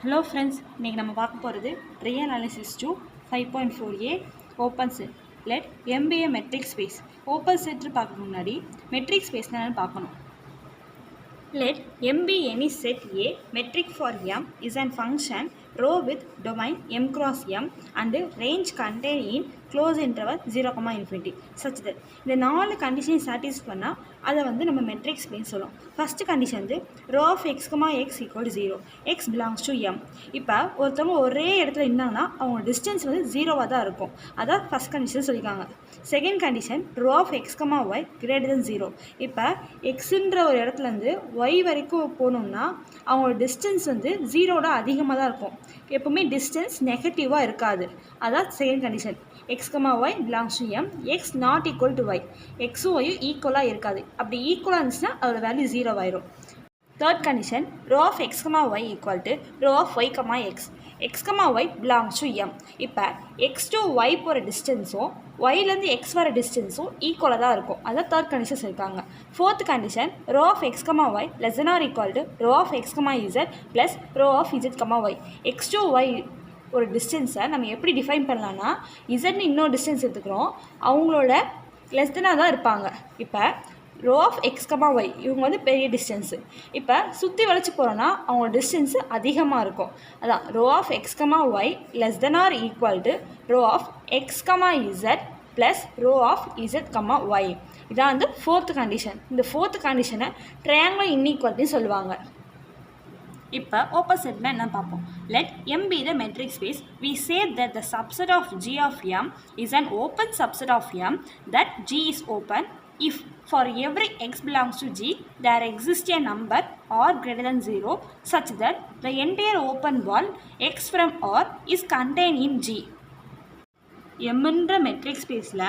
Hello friends, இன்னைக்கு நம்ம பார்க்க போகிறது Real Analysis 2 5.4a Open Set. Let M be a metric space. Open set பார்க்க முன்னாடி metric space என்னன்னு பார்க்கணும். Let M be any set A. Metric for M is an function row with domain M cross M and range contained in close interval 0, infinity such that இந்த 4 condition satisfy பண்ணால் அதை வந்து நம்ம metric space சொல்லுவோம். First condition வந்து row of x, x equal to 0. x belongs to M. இப்போ ஒருத்தவங்க ஒரே இடத்துல இருந்தாங்கன்னா அவங்க distance வந்து 0வாக தான் இருக்கும். அதான் first condition சொல்லியிருக்காங்க. Second condition row of x, y greater than 0. இப்போ xன்ற ஒரு இடத்துலேருந்து y வரைக்கும் போகணும்னா அவங்களோட டிஸ்டன்ஸ் வந்து 0வோட அதிகமாக தான் இருக்கும். எப்பவுமே டிஸ்டன்ஸ் நெகட்டிவாக இருக்காது. அதான் second condition. x, y belongs to M. x not equal to y. xும் y ஈக்குவலாக இருக்காது. அப்படி ஈக்குவலாக இருந்துச்சுன்னா அதோட வேல்யூ 0 ஆயிரும். Third condition row of x, y equal to row of y, x. x, y belongs to M. இப்போ x to y போகிற டிஸ்டன்ஸும் yலேருந்து x வர டிஸ்டன்ஸும் ஈக்குவலாக தான் இருக்கும். அதான் தேர்ட் கண்டிஷன் சொல்லியிருக்காங்க. Fourth condition row of x, y less than or equal to row of x, z plus row of z, y. x to y ஒரு டிஸ்டன்ஸை நம்ம எப்படி டிஃபைன் பண்ணலான்னா இசட்னு இன்னொரு டிஸ்டன்ஸ் எடுத்துக்கிறோம். அவங்களோட லெஸ் தெனாக தான் இருப்பாங்க. இப்போ row of x, y இவங்க வந்து பெரிய டிஸ்டன்ஸு. இப்போ சுற்றி வளைச்சி போகிறோன்னா அவங்க டிஸ்டன்ஸு அதிகமாக இருக்கும். அதான் row of x, y less than or equal to row of x, z plus row of z, y. இதான் வந்து ஃபோர்த் கண்டிஷன். இந்த ஃபோர்த் கண்டிஷனை ட்ரையாங்கிள் இன்இக்வாலிட்டின்னு சொல்லுவாங்க. இப்போ ஓப்பன் செட்னா என்ன பார்ப்போம். Let M be the metric space. We say that the subset of G of M is an open subset of M, that G is open if for every x belongs to G there exists a number r greater than 0 such that the entire open ball x from R is contained in G. எம்ன்ற metric ஸ்பேஸில்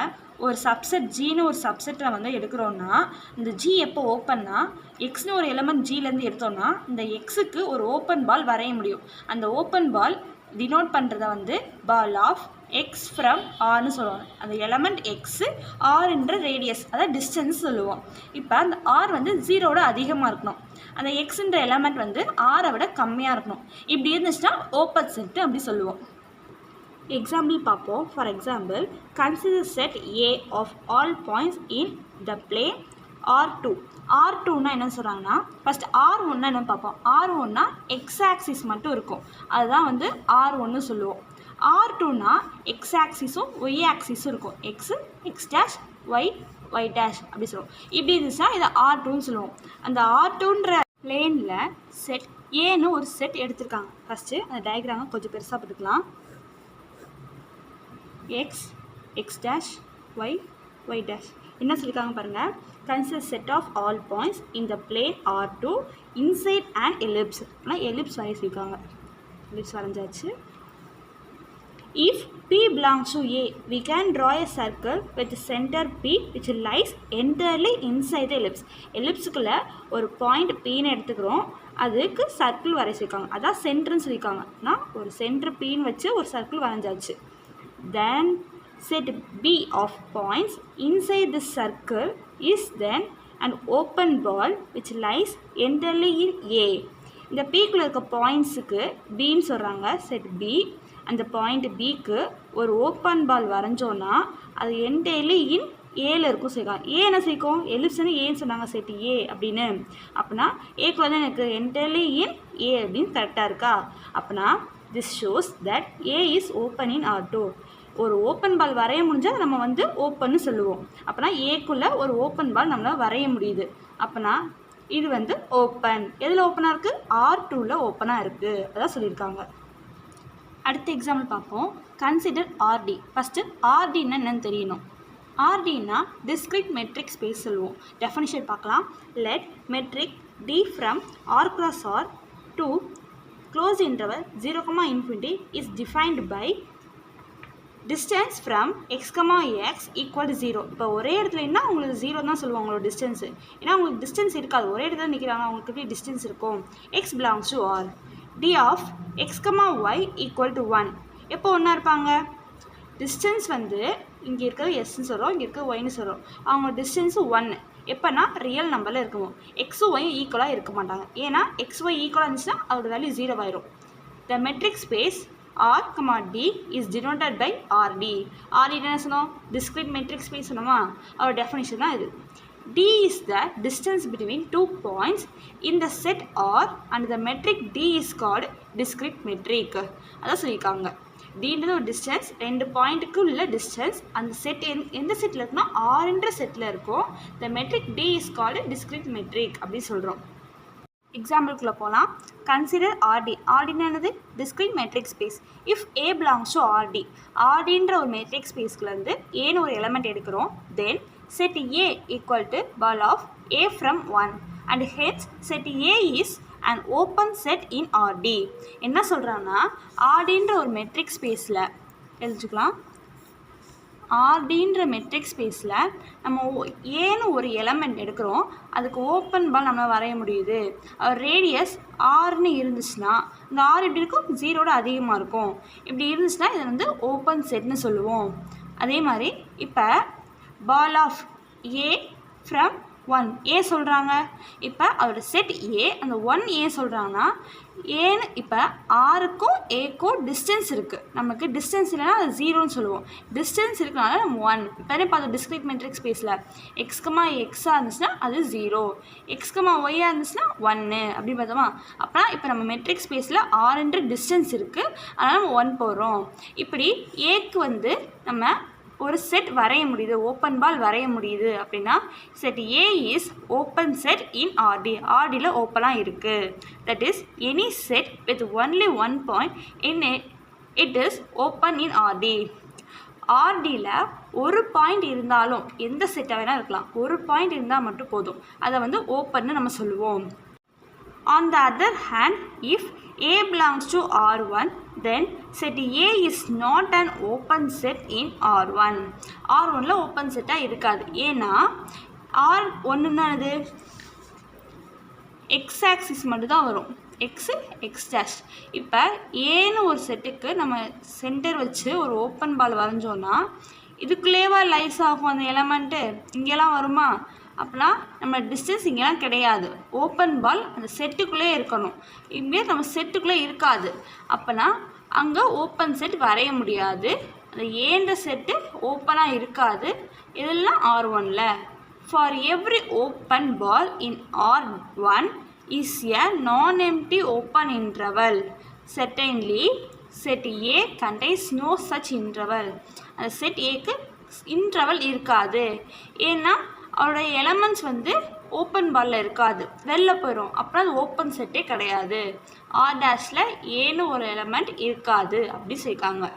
ஒரு subset ஜின்னு ஒரு சப்செட்டில் வந்து எடுக்கிறோன்னா இந்த G எப்போ ஓப்பன்னா எக்ஸ்னு ஒரு element ஜிலேருந்து எடுத்தோன்னா இந்த எக்ஸுக்கு ஒரு ஓப்பன் பால் வரைய முடியும். அந்த ஓப்பன் பால் டினோட் பண்ணுறத வந்து பால் ஆஃப் எக்ஸ் ஃப்ரம் ஆர்னு சொல்லுவாங்க. அந்த எலமெண்ட் எக்ஸு ஆர்ன்ற ரேடியஸ் அதாவது டிஸ்டன்ஸ் சொல்லுவோம். இப்போ அந்த ஆர் வந்து 0வோட அதிகமாக இருக்கணும். அந்த எக்ஸுன்ற எலமெண்ட் வந்து ஆரை விட கம்மியாக இருக்கணும். இப்படி இருந்துச்சுன்னா ஓப்பன் செட்டு அப்படி சொல்லுவோம். எக்ஸாம்பிள் பார்ப்போம். For example consider set A of all points in the plane R2. R2னா என்ன சொல்கிறாங்கன்னா ஃபஸ்ட் R1னா என்ன பார்ப்போம். R1னா எக்ஸ் ஆக்சிஸ் மட்டும் இருக்கும். அதுதான் வந்து R1னு சொல்லுவோம். R2னா எக்ஸ் ஆக்சிஸும் ஒய் ஆக்சிஸும் இருக்கும். X X dash Y Y dash அப்படி சொல்லுவோம். இப்படி இருந்துச்சுன்னா இதை R2ன்னு சொல்லுவோம். அந்த R2ன்ற பிளேனில் செட் ஏன்னு ஒரு செட் எடுத்திருக்காங்க. ஃபஸ்ட்டு அந்த டயக்ராமை கொஞ்சம் பெருசாக போட்டுக்கலாம். x, x dash, y, y dash. என்ன சொல்லியிருக்காங்க பாருங்கள். Consider set of all points in the plane R2 inside an ellipse. ஆனால் எலிப்ஸ் வரைய சொல்லியிருக்காங்க. Ellipse வரைஞ்சாச்சு. If P belongs to A, we can draw a circle with center P which lies entirely inside the ellipse. எலிப்ஸுக்குள்ளே ஒரு point Pன்னு எடுத்துக்கிறோம். அதுக்கு circle வரைய சொல்லியிருக்காங்க. அதான் சென்டர்னு சொல்லியிருக்காங்க. நான் ஒரு சென்டர் Pன்னு வச்சு ஒரு circle வரைஞ்சாச்சு. Then set B of points inside the circle is then an open ball which lies entirely in A. இந்த Pக்குள்ள இருக்க பாயிண்ட்ஸுக்கு Bன்னு சொல்கிறாங்க. செட் B அந்த பாயிண்ட் Bக்கு ஒரு ஓப்பன் பால் வரைஞ்சோன்னா அது என்டையர்லி இன் ஏல இருக்கும் சொல்லியிருக்காங்க. ஏ என்ன செய்யும் எலிப்ஸ்னு ஏன்னு சொன்னாங்க. செட் ஏ அப்படின்னு அப்படின்னா ஏக்குள்ள தான் எனக்கு என்டையர்லி இன் ஏ அப்படின்னு கரெக்டாக இருக்கா. அப்படின்னா this shows that A is open in R2. ஒரு ஓப்பன் பால் வரைய முடிஞ்சால் நம்ம வந்து ஓப்பன்னு சொல்லுவோம். அப்போனா ஏக்குள்ளே ஒரு ஓப்பன் பால் நம்மளால் வரைய முடியுது. அப்போனா இது வந்து ஓப்பன். எதில் ஓப்பனாக இருக்குது? R2வில் ஓப்பனாக இருக்குது. அதான் சொல்லியிருக்காங்க. அடுத்த எக்ஸாம்பிள் பார்ப்போம். Consider RT. ஃபஸ்ட்டு ஆர்டின்னா என்னன்னு தெரியணும். ஆர்டின்னா டிஸ்கிரிட் மெட்ரிக் ஸ்பேஸ் சொல்லுவோம். டெஃபினிஷன் பார்க்கலாம். Let metric D from R cross R to close interval 0, infinity is defined by distance from x, x equal to 0. இப்போ ஒரே இடத்துல என்ன உங்களுக்கு 0 தான் சொல்லுவாங்க அவங்களோட டிஸ்டன்ஸு. ஏன்னா உங்களுக்கு டிஸ்டன்ஸ் இருக்காது. ஒரே இடத்துல நிற்கிறாங்க. அவங்களுக்கு எப்படி டிஸ்டன்ஸ் இருக்கும். x belongs to R. d of x, y equal to 1. எப்போ ஒன்றா இருப்பாங்க? டிஸ்டன்ஸ் வந்து இங்கே இருக்கிறது எஸ்ன்னு சொல்கிறோம், இங்கே இருக்கிறது ஒய்ன்னு சொல்கிறோம். அவங்க டிஸ்டன்ஸு 1. எப்போனா ரியல் நம்பரில் இருக்கும். எக்ஸும் ஒய்யும் ஈக்குவலாக இருக்க மாட்டாங்க. ஏன்னா எக்ஸ் ஒய் ஈக்குவலாக இருந்துச்சுன்னா அதோட வேல்யூ 0 ஆயிரும். the metric space R, D is denoted by RD. RD என்ன சொன்னோம்? Discrete metric space சொன்னோமா? our definition தான் இது. D is the distance between 2 points in the set R and the metric D is called discrete metric. அதான் சொல்லியிருக்காங்க. Dன்றது ஒரு distance, 2 பாயிண்ட்டுக்கு உள்ள டிஸ்டன்ஸ். அந்த செட் எந்த செட்டில் இருக்குன்னா ஆர்ன்ற செட்டில் இருக்கும். the metric D is called discrete metric அப்படின்னு சொல்கிறோம். எக்ஸாம்பிளுக்குள்ளே போகலாம். Consider R D. ஆர்டின்னு என்னது? Discrete metric space. If A belongs to R D. ஆர்டின்ற ஒரு மெட்ரிக் ஸ்பேஸ்க்குலேருந்து ஏன்னு ஒரு எலமெண்ட் எடுக்கிறோம். Then set A equal to ball of A from 1 and hence set A is an open set in R D. என்ன சொல்கிறாங்கன்னா ஆர்டின்ற ஒரு மெட்ரிக் ஸ்பேஸில் எழுதிக்கலாம். ஆர்டின்ற மெட்ரிக் ஸ்பேஸில் நம்ம ஏன்னு ஒரு எலமெண்ட் எடுக்கிறோம். அதுக்கு ஓப்பன் பால் நம்ம வரைய முடியுது. ரேடியஸ் ஆர்னு இருந்துச்சுன்னா இந்த ஆர் எப்படி இருக்கும்? 0 அதிகமாக இருக்கும். இப்படி இருந்துச்சுன்னா இதை வந்து ஓப்பன் செட்னு சொல்லுவோம். அதே மாதிரி இப்போ பால் ஆஃப் ஏ ஃப்ரம் 1 ஏ சொல்கிறாங்க. இப்போ அதோட செட் ஏ, அந்த 1 ஏ சொல்கிறாங்கன்னா ஏன்னு இப்போ ஆருக்கும் ஏக்கும் டிஸ்டன்ஸ் இருக்குது. நமக்கு டிஸ்டன்ஸ் இல்லைன்னா அது 0ன்னு சொல்லுவோம். டிஸ்டன்ஸ் இருக்கனால நம்ம 1. இப்போ பார்த்தோம் டிஸ்க்ரீட் மெட்ரிக் ஸ்பேஸில் எக்ஸ்கமா எக்ஸாக இருந்துச்சுன்னா அது 0, எக்ஸ்கமா ஒய்யாக இருந்துச்சுன்னா 1 அப்படி பார்த்தோமா. அப்போனா இப்போ நம்ம மெட்ரிக் ஸ்பேஸில் ஆறுன்ற டிஸ்டன்ஸ் இருக்குது, அதனால் நம்ம 1 போடுறோம். இப்படி ஏக்கு வந்து நம்ம ஒரு செட் வரைய முடியுது, ஓப்பன் பால் வரைய முடியுது அப்படின்னா set A is open set in R D. ஆர்டியில் ஓப்பனாக இருக்குது. That is any set with only 1 point in it is open in R D. ஆர்டியில் ஒரு பாயிண்ட் இருந்தாலும் எந்த செட்டாக வேணால் இருக்கலாம், ஒரு பாயிண்ட் இருந்தால் மட்டும் போதும், அதை வந்து ஓப்பன்னு நம்ம சொல்லுவோம். On the other hand, if A belongs to R1, then set A is not an open set in R1. R1ல open செட்டாக இருக்காது. ஏன்னா R1ன்னா அது x ஆக்சிஸ் மட்டும்தான் வரும். x dash. இப்போ ஏன்னு ஒரு செட்டுக்கு நம்ம சென்டர் வச்சு ஒரு ஓப்பன் பால் வரைஞ்சோன்னா இதுக்குள்ளேவா லைஸ் ஆகும் அந்த எலமெண்ட்டு? இங்கெல்லாம் வருமா? அப்படின்னா நம்ம டிஸ்டன்ஸ் இங்கெல்லாம் கிடையாது. ஓப்பன் பால் அந்த செட்டுக்குள்ளே இருக்கணும். இங்கே நம்ம செட்டுக்குள்ளே இருக்காது. அப்போனா அங்கே ஓப்பன் செட் வரைய முடியாது. அந்த ஏன்ற செட்டு ஓப்பனாக இருக்காது. இதெல்லாம் R1ல். For every open ball in R1 is a non empty open interval. Certainly set A contains no such interval. அந்த செட் ஏக்கு இன்டர்வல் இருக்காது. ஏன்னா அவருடைய எலமெண்ட்ஸ் வந்து ஓப்பன் பாலில் இருக்காது, வெளில போயிடும். அப்புறம் அது ஓப்பன் செட்டே கிடையாது. ஆர் டேஷில் ஏன்னு ஒரு எலமெண்ட் இருக்காது அப்படி சொல்லியிருக்காங்க.